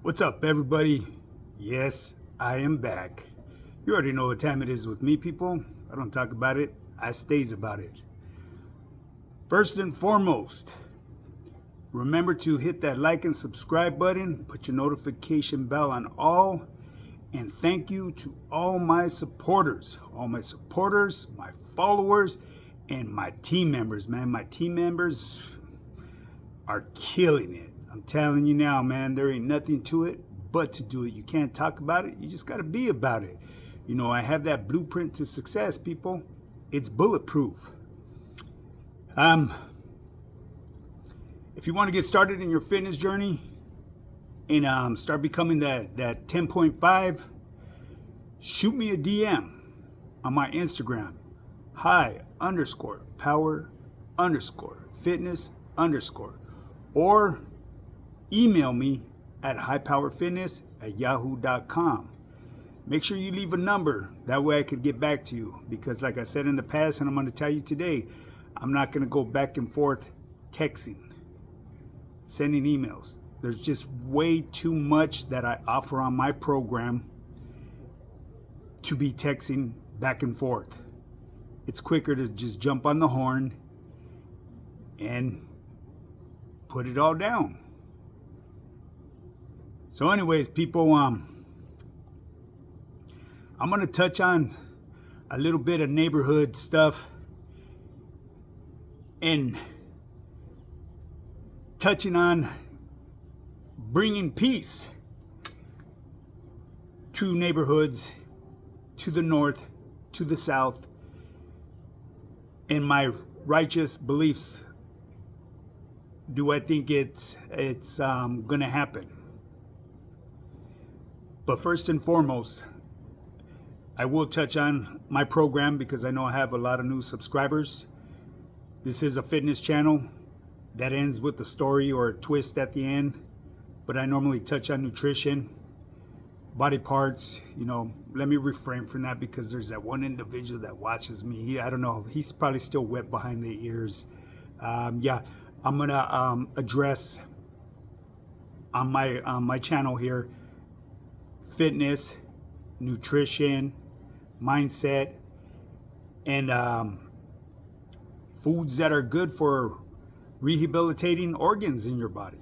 What's up, everybody? Yes, I am back. You already know what time it is with me, people. I don't talk about it, I stays about it. First and foremost, remember to hit that like and subscribe button, put your notification bell on all, and thank you to all my supporters, my followers, and my team members, man. My team members are killing it. I'm telling you now, man, there ain't nothing to it but to do it. You can't talk about it, you just got to be about it. You know, I have that blueprint to success, people. It's bulletproof. If you want to get started in your fitness journey and start becoming that 10.5, shoot me a DM on my Instagram, high_power_fitness_, or email me at highpowerfitness@yahoo.com. Make sure you leave a number. That way I could get back to you. Because like I said in the past, and I'm going to tell you today, I'm not going to go back and forth texting, sending emails. There's just way too much that I offer on my program to be texting back and forth. It's quicker to just jump on the horn and put it all down. So anyways, people, I'm going to touch on a little bit of neighborhood stuff and touching on bringing peace to neighborhoods, to the north, to the south, and my righteous beliefs. Do I think it's going to happen? But first and foremost, I will touch on my program because I know I have a lot of new subscribers. This is a fitness channel that ends with a story or a twist at the end. But I normally touch on nutrition, body parts. You know, let me refrain from that because there's that one individual that watches me. I don't know. He's probably still wet behind the ears. I'm going to address on my channel here fitness, nutrition, mindset, and foods that are good for rehabilitating organs in your body.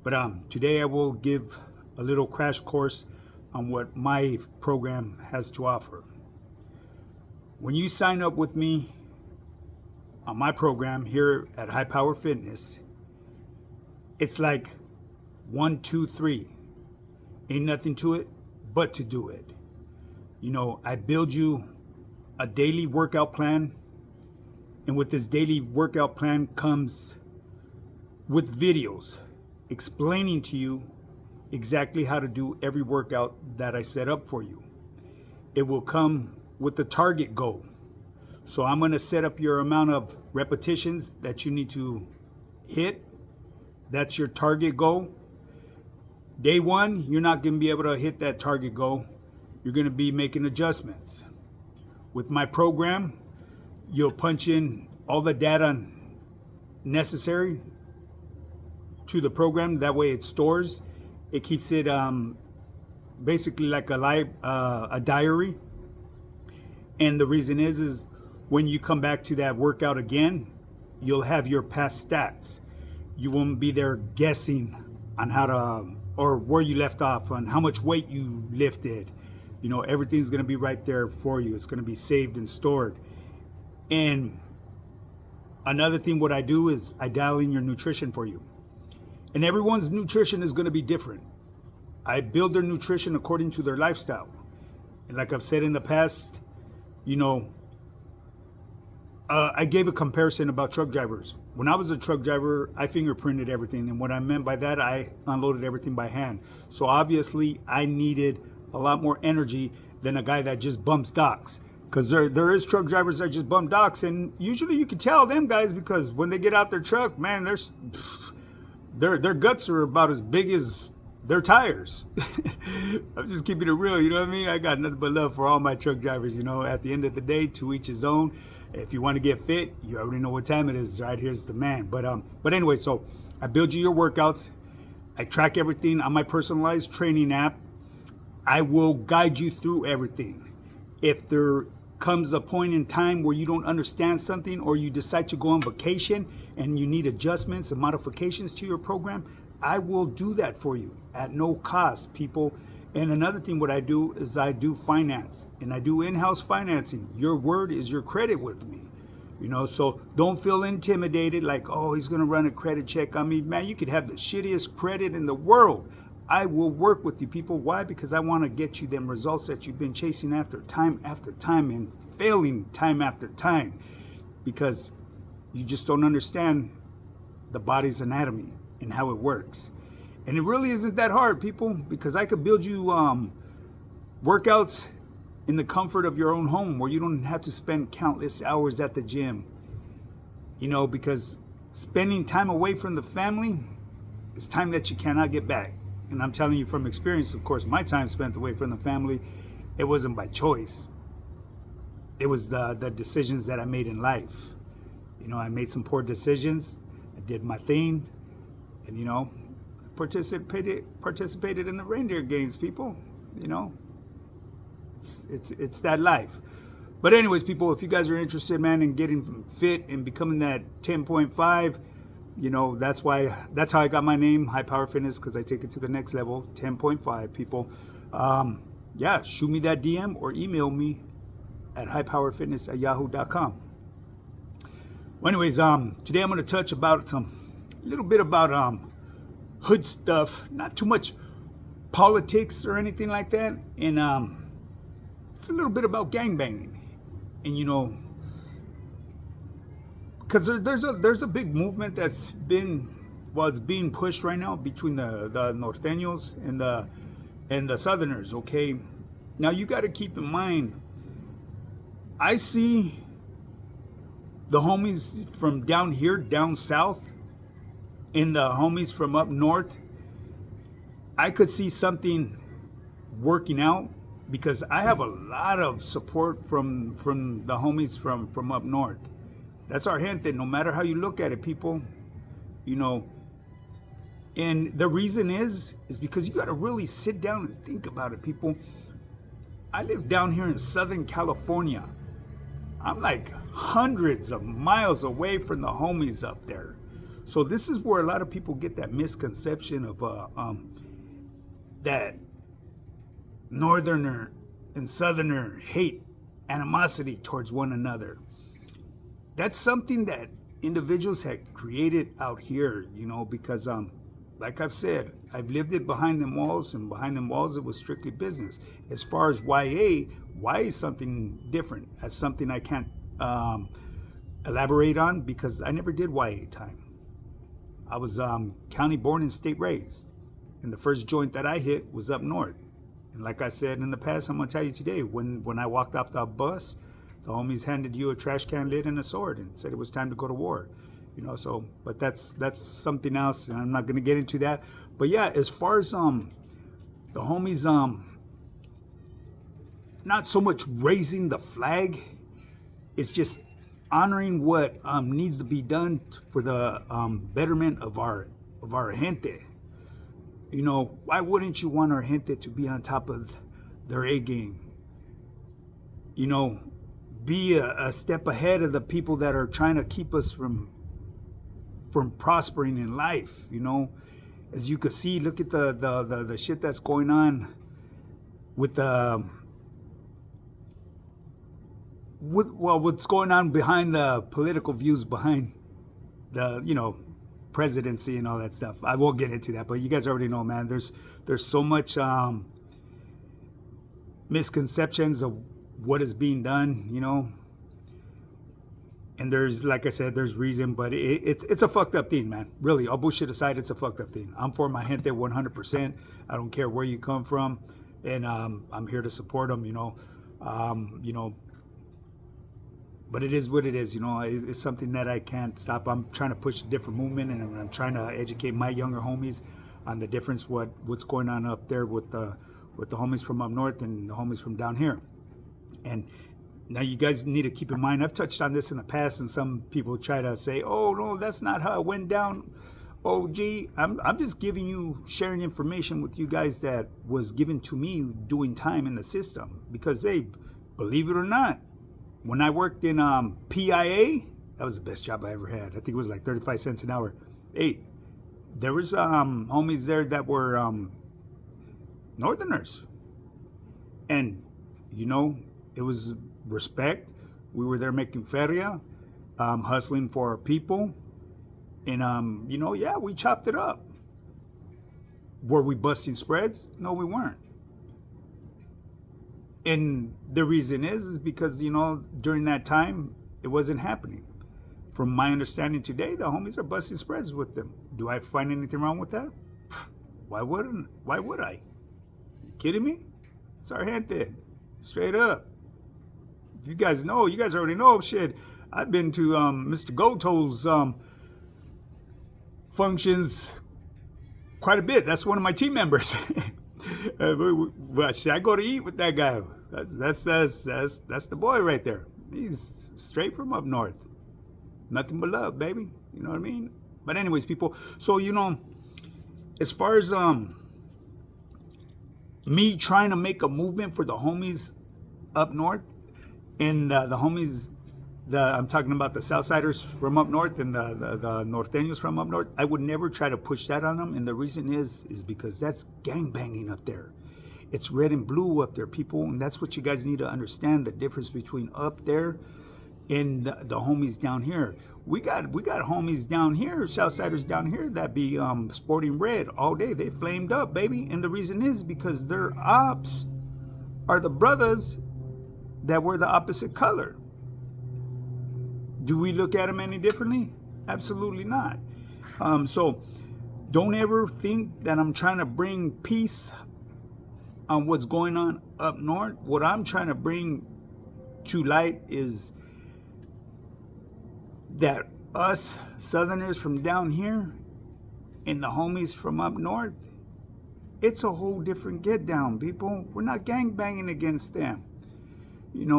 But today I will give a little crash course on what my program has to offer. When you sign up with me on my program here at High Power Fitness, it's like 1, 2, 3. Ain't nothing to it but to do it. You know, I build you a daily workout plan, and with this daily workout plan comes with videos explaining to you exactly how to do every workout that I set up for you. It will come with the target goal. So I'm going to set up your amount of repetitions that you need to hit. That's your target goal. Day one, you're not going to be able to hit that target goal. You're going to be making adjustments. With my program, you'll punch in all the data necessary to the program. That way it stores. It keeps it basically like a diary. And the reason is when you come back to that workout again, you'll have your past stats. You won't be there guessing on how to, or where you left off, on how much weight you lifted. You know, everything's going to be right there for you. It's going to be saved and stored. And another thing, what I do is I dial in your nutrition for you. And everyone's nutrition is going to be different. I build their nutrition according to their lifestyle. And like I've said in the past, you know, I gave a comparison about truck drivers. When I was a truck driver, I fingerprinted everything. And what I meant by that, I unloaded everything by hand. So obviously, I needed a lot more energy than a guy that just bumps docks. Because there is truck drivers that just bump docks. And usually you can tell them guys because when they get out their truck, man, their guts are about as big as their tires. I'm just keeping it real, you know what I mean? I got nothing but love for all my truck drivers, you know. At the end of the day, to each his own. If you want to get fit, you already know what time it is. Right here's the man. But anyway, so I build you your workouts. I track everything on my personalized training app. I will guide you through everything. If there comes a point in time where you don't understand something, or you decide to go on vacation and you need adjustments and modifications to your program, I will do that for you at no cost, people. And another thing, what I do is I do finance, and I do in-house financing. Your word is your credit with me. So don't feel intimidated like, oh, he's going to run a credit check on me. Man, you could have the shittiest credit in the world. I will work with you, people. Why? Because I want to get you them results that you've been chasing after time and failing time after time, because you just don't understand the body's anatomy and how it works. And it really isn't that hard, people, because I could build you workouts in the comfort of your own home, where you don't have to spend countless hours at the gym. Because spending time away from the family is time that you cannot get back. And I'm telling you from experience, of course, my time spent away from the family, it wasn't by choice. It was the decisions that I made in life. I made some poor decisions. I did my thing, and participated in the reindeer games, people. It's that life. But anyways, people, if you guys are interested, man, in getting fit and becoming that 10.5, that's how I got my name, High Power Fitness, because I take it to the next level, 10.5, people. Shoot me that DM or email me at highpowerfitness@yahoo.com. Well, anyways, today I'm going to touch about a little bit about hood stuff, not too much politics or anything like that, and it's a little bit about gangbanging. And because there's a big movement that's it's being pushed right now between the norteños and the southerners. Okay, now you got to keep in mind, I see the homies from down here, down south, and the homies from up north. I could see something working out, because I have a lot of support from the homies from up north. That's our gente, no matter how you look at it, people. And the reason is because you got to really sit down and think about it, people. I live down here in Southern California. I'm like hundreds of miles away from the homies up there. So this is where a lot of people get that misconception of that northerner and southerner hate, animosity towards one another. That's something that individuals had created out here, because like I've said, I've lived it behind them walls, and behind them walls it was strictly business. As far as YA is something different. That's something I can't elaborate on, because I never did YA time. I was county born and state raised, and the first joint that I hit was up north. And like I said in the past, I'm gonna tell you today, when I walked off the bus, the homies handed you a trash can lid and a sword and said it was time to go to war. But that's something else, and I'm not gonna get into that. But yeah, as far as the homies not so much raising the flag, it's just honoring what needs to be done for the betterment of our gente. Why wouldn't you want our gente to be on top of their A game? Be a step ahead of the people that are trying to keep us from prospering in life. As you can see, look at the shit that's going on with what's going on behind the political views behind the presidency and all that stuff. I won't get into that, but you guys already know, man. There's so much misconceptions of what is being done, and there's, like I said, there's reason, but it's a fucked up thing, man. Really, all bullshit aside, it's a fucked up thing. I'm for my gente 100%. I don't care where you come from, and I'm here to support them, but it is what it is, it's something that I can't stop. I'm trying to push a different movement, and I'm trying to educate my younger homies on the difference, what's going on up there with the homies from up north and the homies from down here. And now you guys need to keep in mind, I've touched on this in the past, and some people try to say, oh no, that's not how it went down Oh, gee, I'm just giving you, sharing information with you guys that was given to me doing time in the system. Because, hey, believe it or not, when I worked in PIA, that was the best job I ever had. I think it was like 35 cents an hour. Hey, there was homies there that were Northerners. And, it was respect. We were there making feria, hustling for our people. And, yeah, we chopped it up. Were we busting spreads? No, we weren't. And the reason is because, during that time, it wasn't happening. From my understanding today, the homies are busting spreads with them. Do I find anything wrong with that? Why wouldn't? Why would I? You kidding me? It's our gente. Straight up. If you guys know, you guys already know, shit. I've been to Mr. Goto's functions quite a bit. That's one of my team members. Should I go to eat with that guy? That's the boy right there. He's straight from up north. Nothing but love, baby. You know what I mean? But anyways, people. So as far as me trying to make a movement for the homies up north, and the homies, I'm talking about the Southsiders from up north and the Norteños from up north, I would never try to push that on them. And the reason is because that's gangbanging up there. It's red and blue up there, people. And that's what you guys need to understand, the difference between up there and the homies down here. We got homies down here, Southsiders down here, that be sporting red all day. They flamed up, baby. And the reason is because their ops are the brothers that were the opposite color. Do we look at them any differently? Absolutely not. So don't ever think that I'm trying to bring peace on what's going on up north. What I'm trying to bring to light is that us Southerners from down here and the homies from up north, it's a whole different get down, people. We're not gangbanging against them.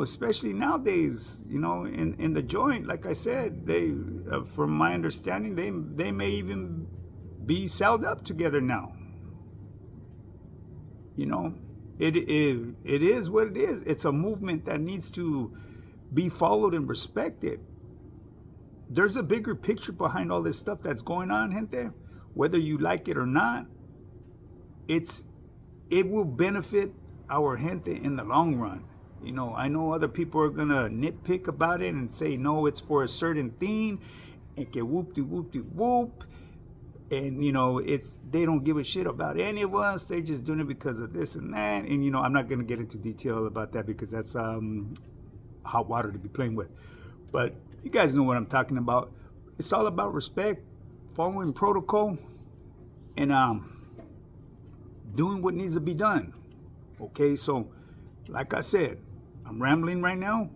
Especially nowadays, in the joint, like I said, they, from my understanding, they may even be celled up together now. It is what it is. It's a movement that needs to be followed and respected. There's a bigger picture behind all this stuff that's going on, gente. Whether you like it or not, it will benefit our gente in the long run. I know other people are going to nitpick about it and say, no, it's for a certain thing, and que whoop-de-whoop-de-whoop. And, they don't give a shit about any of us. They're just doing it because of this and that. And, I'm not going to get into detail about that because that's hot water to be playing with. But you guys know what I'm talking about. It's all about respect, following protocol, and doing what needs to be done. Okay, so like I said, I'm rambling right now.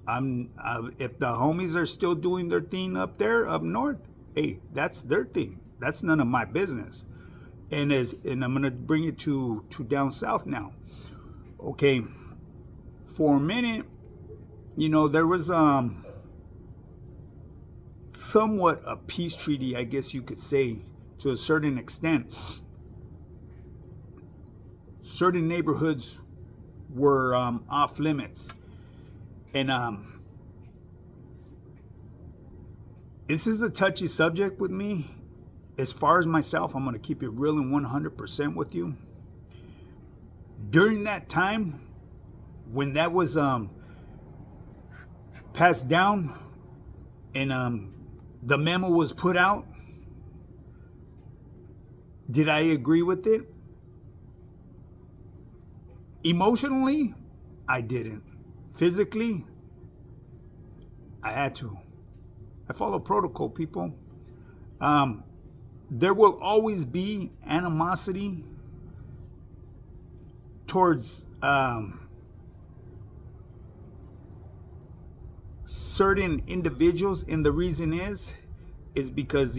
If the homies are still doing their thing up there, up north, hey, that's their thing. That's none of my business. And I'm gonna bring it to down south now. Okay, for a minute, there was somewhat a peace treaty, I guess you could say, to a certain extent. Certain neighborhoods were off limits, and this is a touchy subject with me. As far as myself, I'm going to keep it real and 100% with you. During that time, when that was passed down and the memo was put out, did I agree with it? Emotionally, I didn't. Physically, I had to. I follow protocol, people. There will always be animosity towards certain individuals, and the reason is because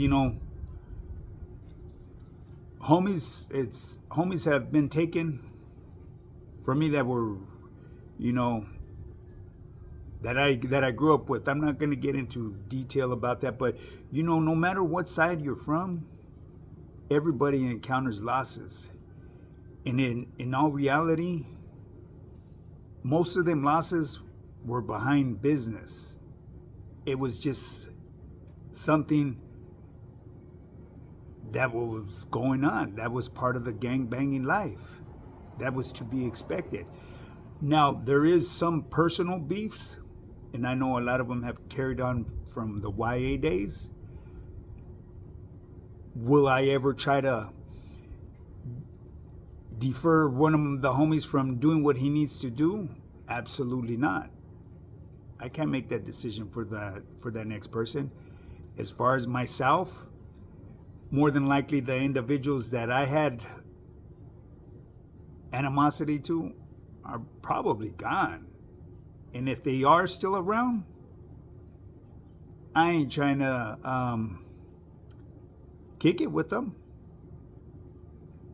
homies have been taken from me that were that I grew up with. I'm not going to get into detail about that, but no matter what side you're from, everybody encounters losses. And in all reality, most of them losses were behind business. It was just something that was going on. That was part of the gang banging life. That was to be expected. Now, there is some personal beefs, and I know a lot of them have carried on from the YA days. Will I ever try to defer one of the homies from doing what he needs to do? Absolutely not. I can't make that decision for that next person. As far as myself, more than likely the individuals that I had animosity to are probably gone. And if they are still around, I ain't trying to kick it with them.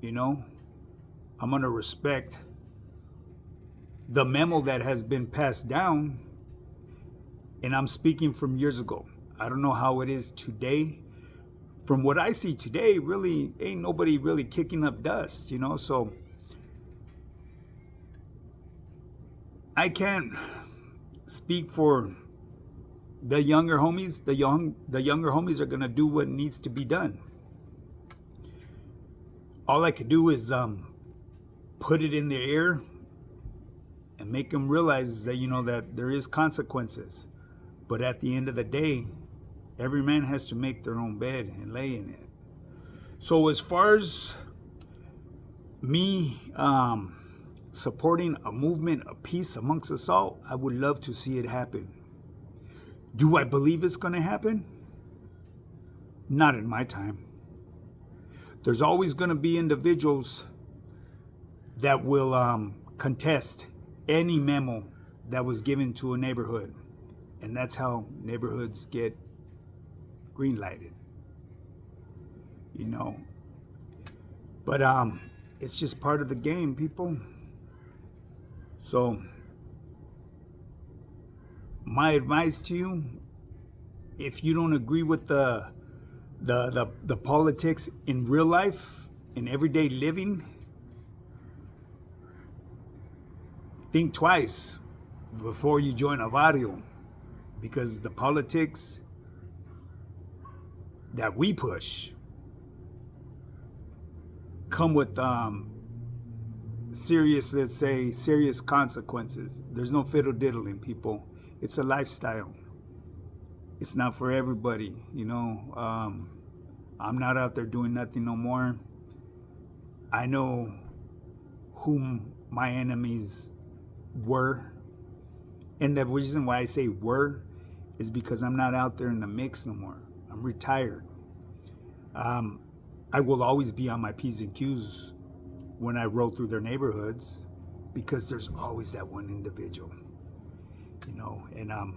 I'm going to respect the memo that has been passed down. And I'm speaking from years ago. I don't know how it is today. From what I see today, really ain't nobody really kicking up dust, so I can't speak for the younger homies. The younger homies are gonna do what needs to be done. All I could do is put it in their ear and make them realize that that there is consequences. But at the end of the day, every man has to make their own bed and lay in it. So as far as me supporting a movement of peace amongst us all, I would love to see it happen. Do I believe it's going to happen? Not in my time. There's always going to be individuals that will contest any memo that was given to a neighborhood. And that's how neighborhoods get green lighted. But it's just part of the game, people. So my advice to you, if you don't agree with the politics in real life, in everyday living, think twice before you join a barrio, because the politics that we push come with serious consequences. There's no fiddle diddling, people. It's a lifestyle. It's not for everybody, I'm not out there doing nothing no more. I know whom my enemies were, and the reason why I say were is because I'm not out there in the mix no more. I'm retired. I will always be on my P's and Q's when I roll through their neighborhoods, because there's always that one individual, and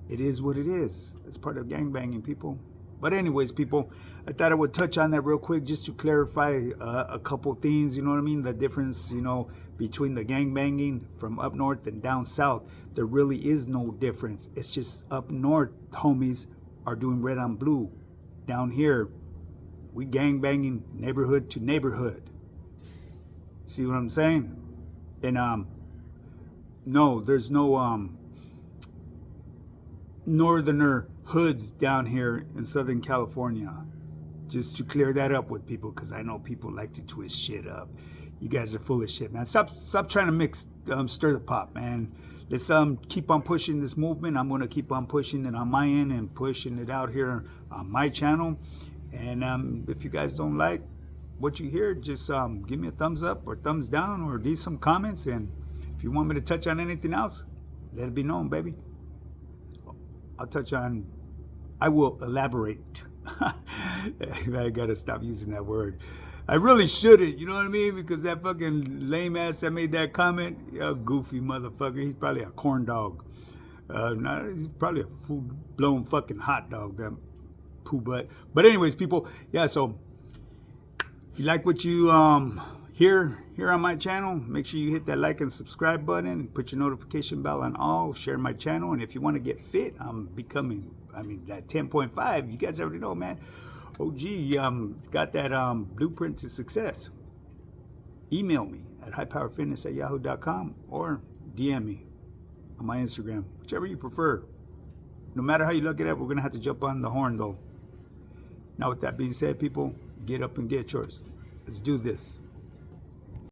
it is what it is. It's part of gangbanging, people. But anyways, people, I thought I would touch on that real quick just to clarify a couple things, the difference, between the gangbanging from up north and down south. There really is no difference. It's just up north, homies are doing red on blue. Down here, we gangbanging neighborhood to neighborhood. See what I'm saying? And no, there's no northerner hoods down here in Southern California. Just to clear that up with people, because I know people like to twist shit up. You guys are full of shit, man. Stop trying to stir the pot, man. Let's keep on pushing this movement. I'm gonna keep on pushing it on my end and pushing it out here on my channel. And if you guys don't like what you hear, just give me a thumbs up or thumbs down, or leave some comments. And if you want me to touch on anything else, let it be known, baby. I will elaborate. I gotta stop using that word. I really shouldn't, you know what I mean? Because that fucking lame ass that made that comment, goofy motherfucker, he's probably a corn dog. He's probably a full-blown fucking hot dog, that poo butt. But anyways, people, yeah, so if you like what you here on my channel, make sure you hit that like and subscribe button, put your notification bell on all, share my channel, and if you want to get fit, I'm becoming, that 10.5, you guys already know, man. Got that blueprint to success. Email me at highpowerfitness@yahoo.com or DM me on my Instagram, whichever you prefer. No matter how you look at it, we're going to have to jump on the horn, though. Now, with that being said, people, get up and get yours. Let's do this.